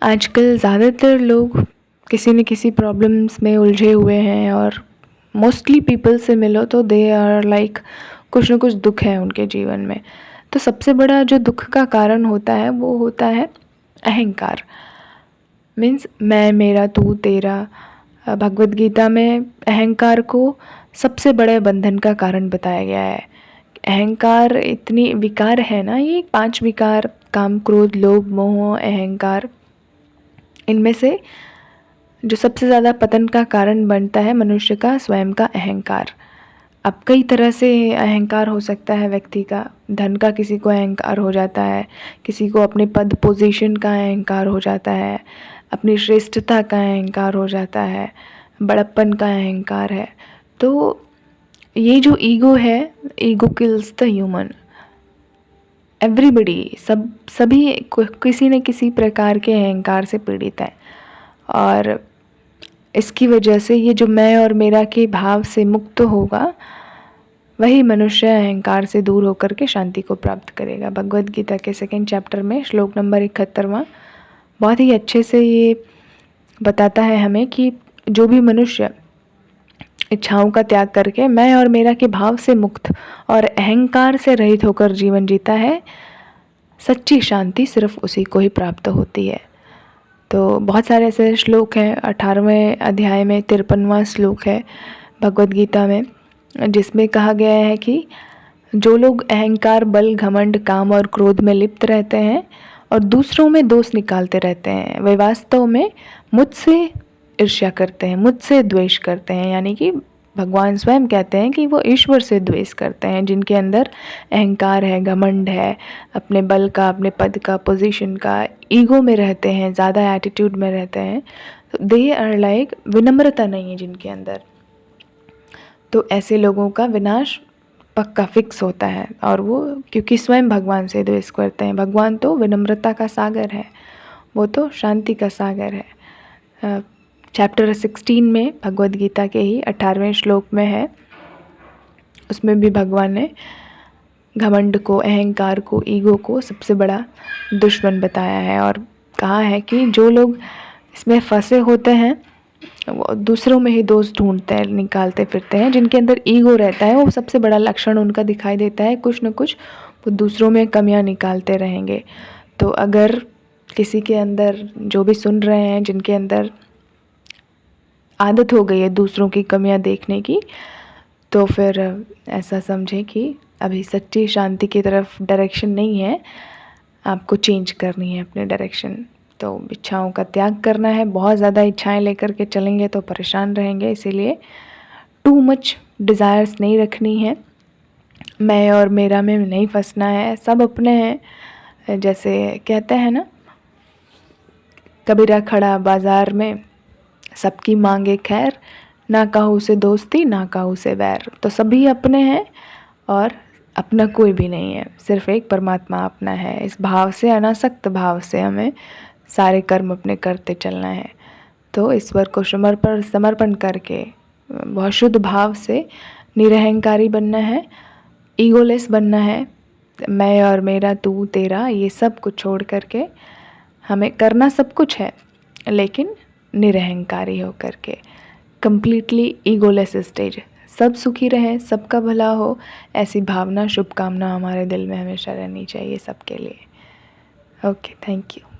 आजकल ज़्यादातर लोग किसी न किसी प्रॉब्लम्स में उलझे हुए हैं और मोस्टली पीपल से मिलो तो दे आर लाइक कुछ न कुछ दुख है उनके जीवन में। तो सबसे बड़ा जो दुख का कारण होता है वो होता है अहंकार। मीन्स मैं, मेरा, तू, तेरा। भगवद गीता में अहंकार को सबसे बड़े बंधन का कारण बताया गया है। अहंकार इतनी विकार है ना, ये 5 विकार, काम, क्रोध, लोभ, मोह, अहंकार, इनमें से जो सबसे ज़्यादा पतन का कारण बनता है मनुष्य का स्वयं का अहंकार। अब कई तरह से अहंकार हो सकता है व्यक्ति का। धन का किसी को अहंकार हो जाता है, किसी को अपने पद पोजीशन का अहंकार हो जाता है, अपनी श्रेष्ठता का अहंकार हो जाता है, बड़प्पन का अहंकार है। तो ये जो ईगो है, ego kills the human. Everybody, सभी किसी न किसी प्रकार के अहंकार से पीड़ित है। और इसकी वजह से ये जो मैं और मेरा के भाव से मुक्त होगा, वही मनुष्य अहंकार से दूर होकर के शांति को प्राप्त करेगा। भगवद गीता के 2nd चैप्टर में श्लोक नंबर 71वां बहुत ही अच्छे से ये बताता है हमें कि जो भी मनुष्य इच्छाओं का त्याग करके मैं और मेरा के भाव से मुक्त और अहंकार से रहित होकर जीवन जीता है, सच्ची शांति सिर्फ उसी को ही प्राप्त होती है। तो बहुत सारे ऐसे श्लोक हैं। 18वें अध्याय में 53वां श्लोक है भगवद गीता में, जिसमें कहा गया है कि जो लोग अहंकार, बल, घमंड, काम और क्रोध में लिप्त रहते हैं और दूसरों में दोष निकालते रहते हैं, वे वास्तव में मुझसे ईर्ष्या करते हैं, मुझसे द्वेष करते हैं। यानी कि भगवान स्वयं कहते हैं कि वो ईश्वर से द्वेष करते हैं। जिनके अंदर अहंकार है, घमंड है, अपने बल का, अपने पद का, पोजीशन का, ईगो में रहते हैं, ज़्यादा एटीट्यूड में रहते हैं, तो दे आर लाइक, विनम्रता नहीं है जिनके अंदर, तो ऐसे लोगों का विनाश पक्का फिक्स होता है। और वो क्योंकि स्वयं भगवान से द्वेष करते हैं। भगवान तो विनम्रता का सागर है, वो तो शांति का सागर है। चैप्टर 16 में भगवद गीता के ही 18वें श्लोक में है, उसमें भी भगवान ने घमंड को, अहंकार को, ईगो को सबसे बड़ा दुश्मन बताया है और कहा है कि जो लोग इसमें फंसे होते हैं वो दूसरों में ही दोष ढूंढते हैं, निकालते फिरते हैं। जिनके अंदर ईगो रहता है वो सबसे बड़ा लक्षण उनका दिखाई देता है, कुछ न कुछ वो दूसरों में कमियां निकालते रहेंगे। तो अगर किसी के अंदर, जो भी सुन रहे हैं, जिनके अंदर आदत हो गई है दूसरों की कमियां देखने की, तो फिर ऐसा समझें कि अभी सच्ची शांति की तरफ डायरेक्शन नहीं है, आपको चेंज करनी है अपने डायरेक्शन। तो इच्छाओं का त्याग करना है। बहुत ज़्यादा इच्छाएं लेकर के चलेंगे तो परेशान रहेंगे, इसीलिए टू मच डिज़ायर्स नहीं रखनी है। मैं और मेरा में नहीं फंसना है, सब अपने हैं। जैसे कहते हैं ना, कबीरा खड़ा बाज़ार में, सबकी मांगे खैर, ना कहूँ से दोस्ती, ना कहूँ से वैर। तो सभी अपने हैं और अपना कोई भी नहीं है, सिर्फ एक परमात्मा अपना है। इस भाव से, अनासक्त भाव से हमें सारे कर्म अपने करते चलना है। तो ईश्वर को समर्पण करके बहुत शुद्ध भाव से निरहंकारी बनना है, ईगोलेस बनना है। मैं और मेरा, तू, तेरा, ये सब कुछ छोड़ करके हमें करना सब कुछ है, लेकिन निरहंकारी हो करके, कंप्लीटली ईगोलेस स्टेज। सब सुखी रहें, सबका भला हो, ऐसी भावना, शुभकामना हमारे दिल में हमेशा रहनी चाहिए सबके लिए। Okay, thank you.